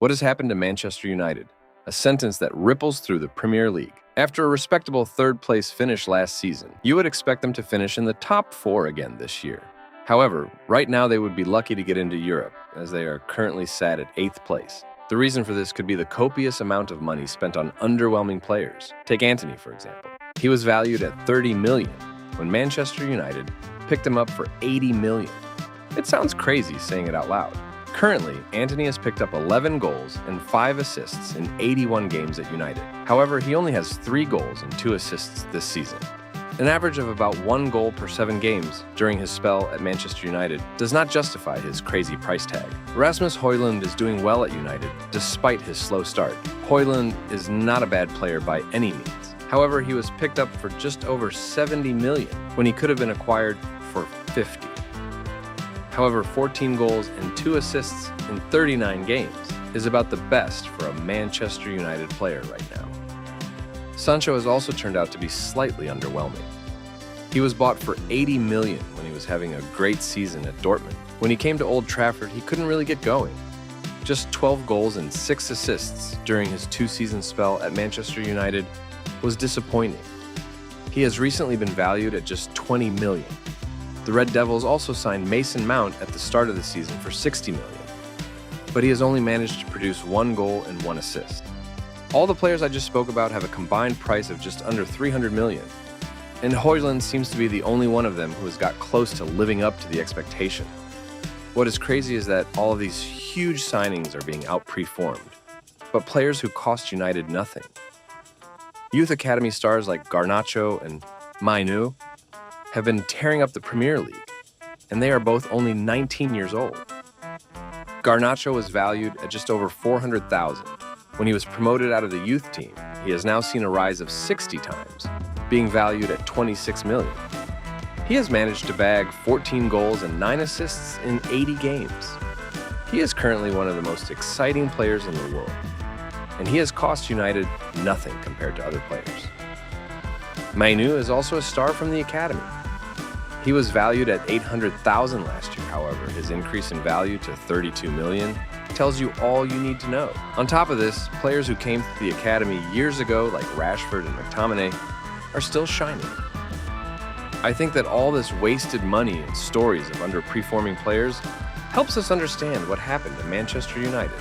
What has happened to Manchester United? A sentence that ripples through the Premier League. After a respectable third-place finish last season, you would expect them to finish in the top 4 again this year. However, right now they would be lucky to get into Europe, as they are currently sat at 8th place. The reason for this could be the copious amount of money spent on underwhelming players. Take Antony, for example. He was valued at 30 million, when Manchester United picked him up for 80 million. It sounds crazy saying it out loud. Currently, Antony has picked up 11 goals and 5 assists in 81 games at United. However, he only has 3 goals and 2 assists this season. An average of about 1 goal per 7 games during his spell at Manchester United does not justify his crazy price tag. Rasmus Højlund is doing well at United despite his slow start. Højlund is not a bad player by any means. However, he was picked up for just over 70 million when he could have been acquired for 50. However, 14 goals and 2 assists in 39 games is about the best for a Manchester United player right now. Sancho has also turned out to be slightly underwhelming. He was bought for 80 million when he was having a great season at Dortmund. When he came to Old Trafford, he couldn't really get going. Just 12 goals and 6 assists during his 2-season spell at Manchester United was disappointing. He has recently been valued at just 20 million. The Red Devils also signed Mason Mount at the start of the season for 60 million, but he has only managed to produce 1 goal and 1 assist. All the players I just spoke about have a combined price of just under 300 million, and Højlund seems to be the only one of them who has got close to living up to the expectation. What is crazy is that all of these huge signings are being outperformed, but players who cost United nothing. Youth academy stars like Garnacho and Mainu have been tearing up the Premier League, and they are both only 19 years old. Garnacho was valued at just over 400,000. When he was promoted out of the youth team, he has now seen a rise of 60 times, being valued at 26 million. He has managed to bag 14 goals and 9 assists in 80 games. He is currently one of the most exciting players in the world, and he has cost United nothing compared to other players. Mainu is also a star from the academy. He was valued at 800,000 last year. However, his increase in value to 32 million tells you all you need to know. On top of this, players who came to the academy years ago, like Rashford and McTominay, are still shining. I think that all this wasted money and stories of underperforming players helps us understand what happened to Manchester United.